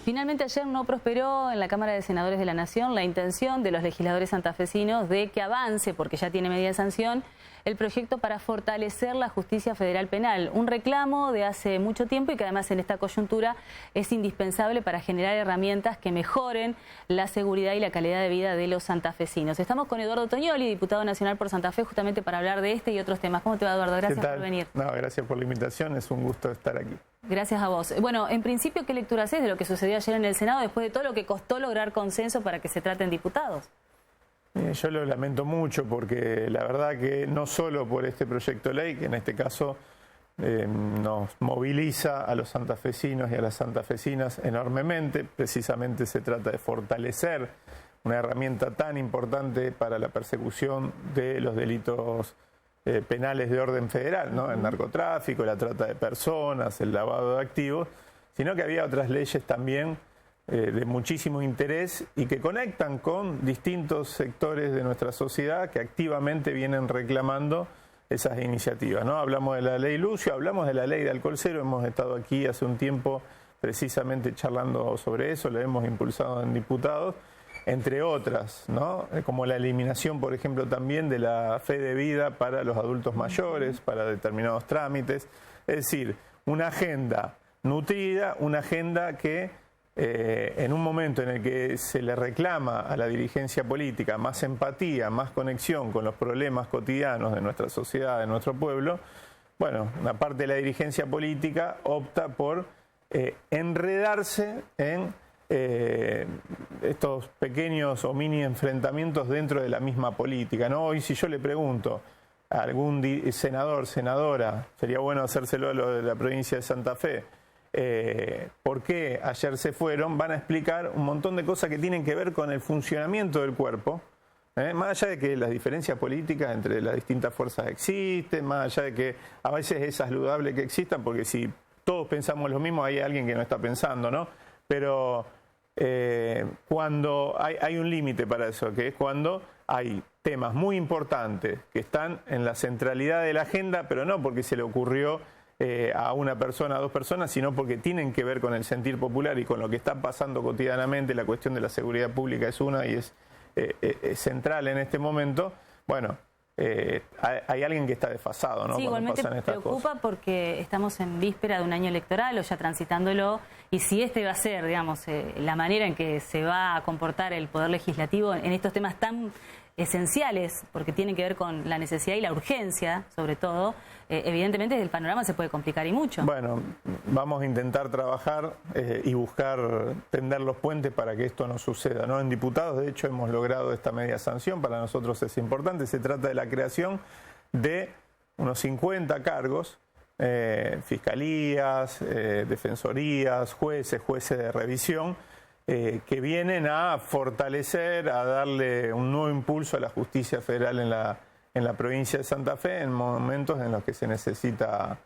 Finalmente ayer no prosperó en la Cámara de Senadores de la Nación la intención de los legisladores santafesinos de que avance, porque ya tiene media sanción, el proyecto para fortalecer la justicia federal penal. Un reclamo de hace mucho tiempo y que además en esta coyuntura es indispensable para generar herramientas que mejoren la seguridad y la calidad de vida de los santafesinos. Estamos con Eduardo Toñoli, diputado nacional por Santa Fe, justamente para hablar de este y otros temas. ¿Cómo te va, Eduardo? Gracias por venir. No, gracias por la invitación, es un gusto estar aquí. Gracias a vos. Bueno, en principio, ¿qué lectura haces de lo que sucedió ayer en el Senado después de todo lo que costó lograr consenso para que se traten diputados? Yo lo lamento mucho porque la verdad que no solo por este proyecto de ley, que en este caso nos moviliza a los santafesinos y a las santafesinas enormemente, precisamente se trata de fortalecer una herramienta tan importante para la persecución de los delitos penales de orden federal, ¿no? El narcotráfico, la trata de personas, el lavado de activos, sino que había otras leyes también de muchísimo interés y que conectan con distintos sectores de nuestra sociedad que activamente vienen reclamando esas iniciativas, ¿no? Hablamos de la ley Lucio, hablamos de la ley de alcohol cero, hemos estado aquí hace un tiempo precisamente charlando sobre eso, lo hemos impulsado en diputados, entre otras, ¿no? Como la eliminación, por ejemplo, también de la fe de vida para los adultos mayores, para determinados trámites, es decir, una agenda nutrida, una agenda que en un momento en el que se le reclama a la dirigencia política más empatía, más conexión con los problemas cotidianos de nuestra sociedad, de nuestro pueblo, bueno, una parte de la dirigencia política opta por enredarse en estos pequeños o mini enfrentamientos dentro de la misma política, ¿no? Hoy si yo le pregunto a algún senador, senadora, sería bueno hacérselo a lo de la provincia de Santa Fe, por qué ayer se fueron, van a explicar un montón de cosas que tienen que ver con el funcionamiento del cuerpo, más allá de que las diferencias políticas entre las distintas fuerzas existen, más allá de que a veces es saludable que existan, porque si todos pensamos lo mismo hay alguien que no está pensando, ¿no? Pero cuando hay un límite para eso, que es cuando hay temas muy importantes que están en la centralidad de la agenda, pero no porque se le ocurrió a una persona, a dos personas, sino porque tienen que ver con el sentir popular y con lo que está pasando cotidianamente. La cuestión de la seguridad pública es una y es central en este momento. Bueno, hay alguien que está desfasado, ¿no? Sí, igualmente preocupa porque estamos en víspera de un año electoral o ya transitándolo, y si este va a ser, digamos, la manera en que se va a comportar el Poder Legislativo en estos temas tan esenciales, porque tienen que ver con la necesidad y la urgencia, sobre todo, evidentemente el panorama se puede complicar y mucho. Bueno, vamos a intentar trabajar y buscar tender los puentes para que esto no suceda, ¿no? En diputados, de hecho, hemos logrado esta media sanción, para nosotros es importante, se trata de la creación de unos 50 cargos, fiscalías, defensorías, jueces de revisión, que vienen a fortalecer, a darle un nuevo impulso a la justicia federal en la provincia de Santa Fe en momentos en los que se necesita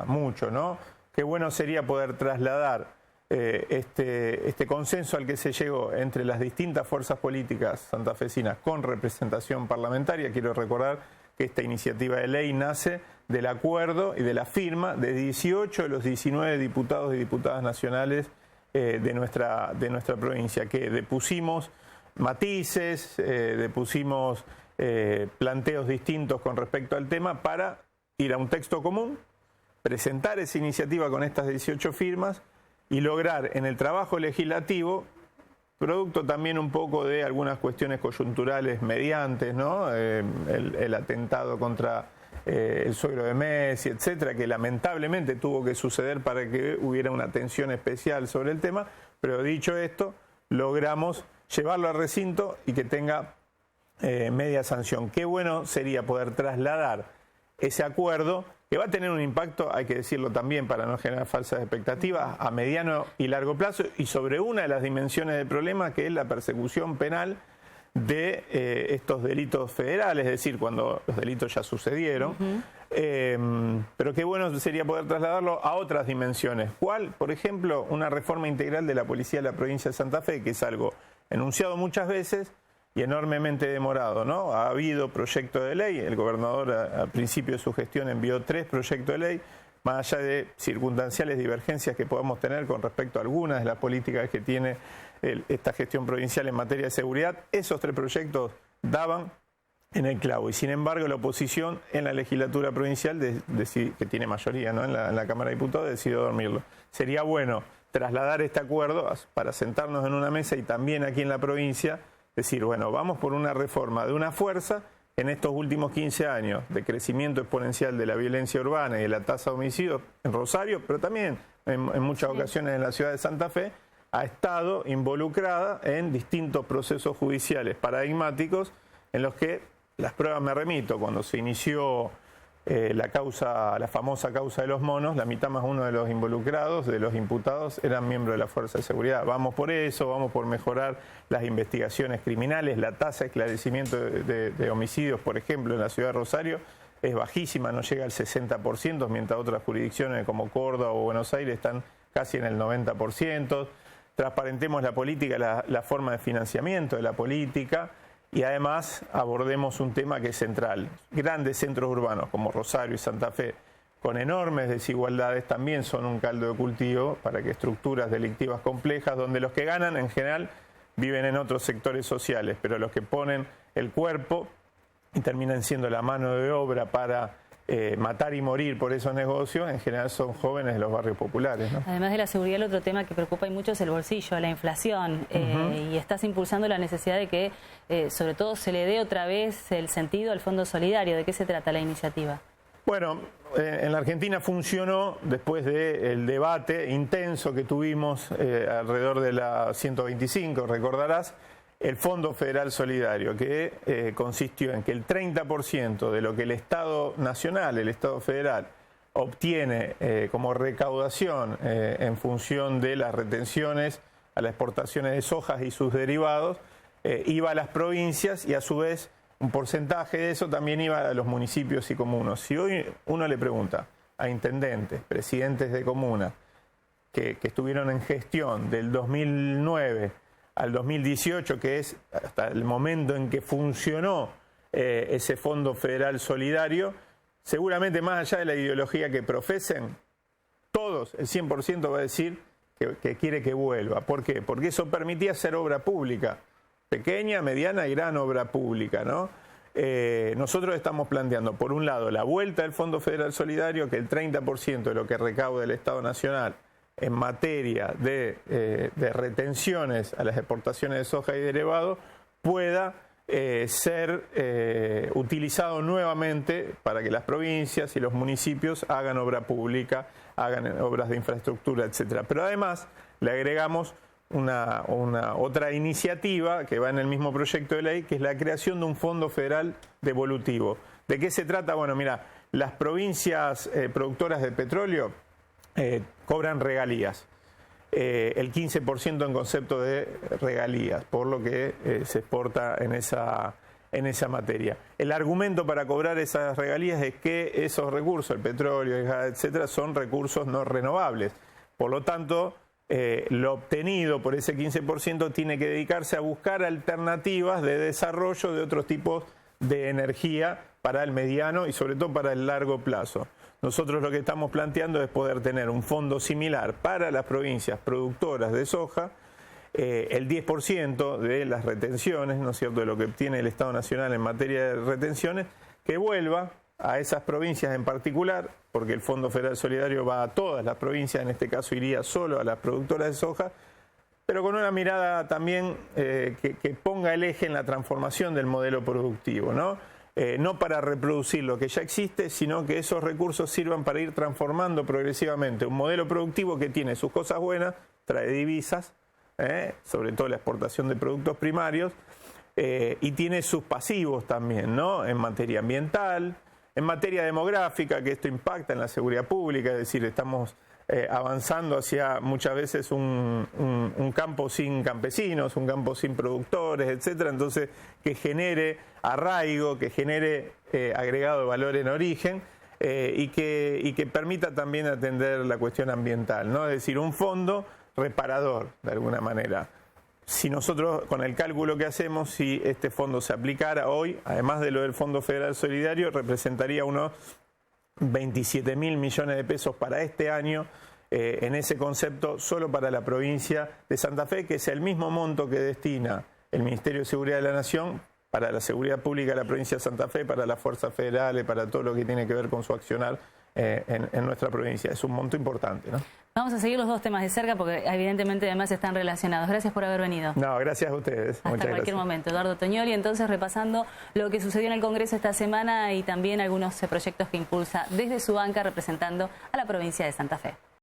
mucho, ¿no? Qué bueno sería poder trasladar este consenso al que se llegó entre las distintas fuerzas políticas santafesinas con representación parlamentaria. Quiero recordar que esta iniciativa de ley nace del acuerdo y de la firma de 18 de los 19 diputados y diputadas nacionales de nuestra provincia, que depusimos matices, depusimos planteos distintos con respecto al tema para ir a un texto común, presentar esa iniciativa con estas 18 firmas y lograr en el trabajo legislativo, producto también un poco de algunas cuestiones coyunturales mediantes, ¿no? El atentado contra el suegro de Messi, etcétera, que lamentablemente tuvo que suceder para que hubiera una atención especial sobre el tema, pero dicho esto, logramos llevarlo al recinto y que tenga media sanción. Qué bueno sería poder trasladar ese acuerdo, que va a tener un impacto, hay que decirlo también para no generar falsas expectativas, a mediano y largo plazo, y sobre una de las dimensiones del problema, que es la persecución penal de estos delitos federales, es decir, cuando los delitos ya sucedieron, pero qué bueno sería poder trasladarlo a otras dimensiones. ¿Cuál? Por ejemplo, una reforma integral de la policía de la provincia de Santa Fe, que es algo enunciado muchas veces y enormemente demorado, ¿no? Ha habido proyecto de ley, el gobernador al principio de su gestión envió 3 proyectos de ley, más allá de circunstanciales divergencias que podamos tener con respecto a algunas de las políticas que tiene esta gestión provincial en materia de seguridad, esos 3 proyectos daban en el clavo. Y sin embargo la oposición en la legislatura provincial, que tiene mayoría, ¿no?, en la Cámara de Diputados, decidió dormirlo. Sería bueno trasladar este acuerdo para sentarnos en una mesa y también aquí en la provincia decir, bueno, vamos por una reforma de una fuerza en estos últimos 15 años de crecimiento exponencial de la violencia urbana y de la tasa de homicidios en Rosario, pero también en muchas ocasiones en la ciudad de Santa Fe, ha estado involucrada en distintos procesos judiciales paradigmáticos en los que las pruebas, me remito, cuando se inició la famosa causa de los monos, la mitad más uno de los involucrados, de los imputados, eran miembros de la Fuerza de Seguridad. Vamos por eso, vamos por mejorar las investigaciones criminales, la tasa de esclarecimiento de homicidios, por ejemplo, en la ciudad de Rosario, es bajísima, no llega al 60%, mientras otras jurisdicciones como Córdoba o Buenos Aires están casi en el 90%. Transparentemos la política, la forma de financiamiento de la política. Y además abordemos un tema que es central. Grandes centros urbanos como Rosario y Santa Fe, con enormes desigualdades, también son un caldo de cultivo para que estructuras delictivas complejas, donde los que ganan en general viven en otros sectores sociales, pero los que ponen el cuerpo y terminan siendo la mano de obra para matar y morir por esos negocios, en general son jóvenes de los barrios populares, ¿no? Además de la seguridad, el otro tema que preocupa y mucho es el bolsillo, la inflación. Y estás impulsando la necesidad de que, sobre todo, se le dé otra vez el sentido al Fondo Solidario. ¿De qué se trata la iniciativa? Bueno, en la Argentina funcionó después del debate intenso que tuvimos alrededor de la 125, recordarás, el Fondo Federal Solidario, que consistió en que el 30% de lo que el Estado Nacional, el Estado Federal, obtiene como recaudación en función de las retenciones a las exportaciones de sojas y sus derivados, iba a las provincias y a su vez un porcentaje de eso también iba a los municipios y comunas. Si hoy uno le pregunta a intendentes, presidentes de comunas que estuvieron en gestión del 2009 al 2018, que es hasta el momento en que funcionó ese Fondo Federal Solidario, seguramente más allá de la ideología que profesen, todos, el 100% va a decir que quiere que vuelva. ¿Por qué? Porque eso permitía hacer obra pública, pequeña, mediana y gran obra pública, ¿no? Nosotros estamos planteando, por un lado, la vuelta del Fondo Federal Solidario, que el 30% de lo que recaude el Estado Nacional en materia de retenciones a las exportaciones de soja y derivados pueda ser utilizado nuevamente para que las provincias y los municipios hagan obra pública, hagan obras de infraestructura, etcétera. Pero además le agregamos una otra iniciativa que va en el mismo proyecto de ley, que es la creación de un fondo federal devolutivo. ¿De qué se trata? Bueno, mira, las provincias productoras de petróleo cobran regalías, el 15% en concepto de regalías, por lo que se exporta en esa materia. El argumento para cobrar esas regalías es que esos recursos, el petróleo, etcétera, son recursos no renovables. Por lo tanto, lo obtenido por ese 15% tiene que dedicarse a buscar alternativas de desarrollo de otros tipos de energía para el mediano y sobre todo para el largo plazo. Nosotros lo que estamos planteando es poder tener un fondo similar para las provincias productoras de soja, el 10% de las retenciones, ¿no es cierto?, de lo que obtiene el Estado Nacional en materia de retenciones, que vuelva a esas provincias en particular, porque el Fondo Federal Solidario va a todas las provincias, en este caso iría solo a las productoras de soja, pero con una mirada también que ponga el eje en la transformación del modelo productivo, ¿no? No para reproducir lo que ya existe, sino que esos recursos sirvan para ir transformando progresivamente un modelo productivo que tiene sus cosas buenas, trae divisas, sobre todo la exportación de productos primarios, y tiene sus pasivos también, ¿no?, en materia ambiental, en materia demográfica, que esto impacta en la seguridad pública, es decir, estamos avanzando hacia muchas veces un campo sin campesinos, un campo sin productores, etcétera, entonces que genere arraigo, que genere agregado de valor en origen y que permita también atender la cuestión ambiental, ¿no? Es decir, un fondo reparador de alguna manera. Si nosotros, con el cálculo que hacemos, si este fondo se aplicara hoy, además de lo del Fondo Federal Solidario, representaría unos 27.000 millones de pesos para este año, en ese concepto, solo para la provincia de Santa Fe, que es el mismo monto que destina el Ministerio de Seguridad de la Nación para la seguridad pública de la provincia de Santa Fe, para las fuerzas federales, para todo lo que tiene que ver con su accionar en nuestra provincia. Es un monto importante, ¿no? Vamos a seguir los dos temas de cerca porque evidentemente además están relacionados. Gracias por haber venido. No, gracias a ustedes. Hasta Muchas cualquier gracias. momento. Eduardo Toñoli, entonces repasando lo que sucedió en el Congreso esta semana y también algunos proyectos que impulsa desde su banca representando a la provincia de Santa Fe.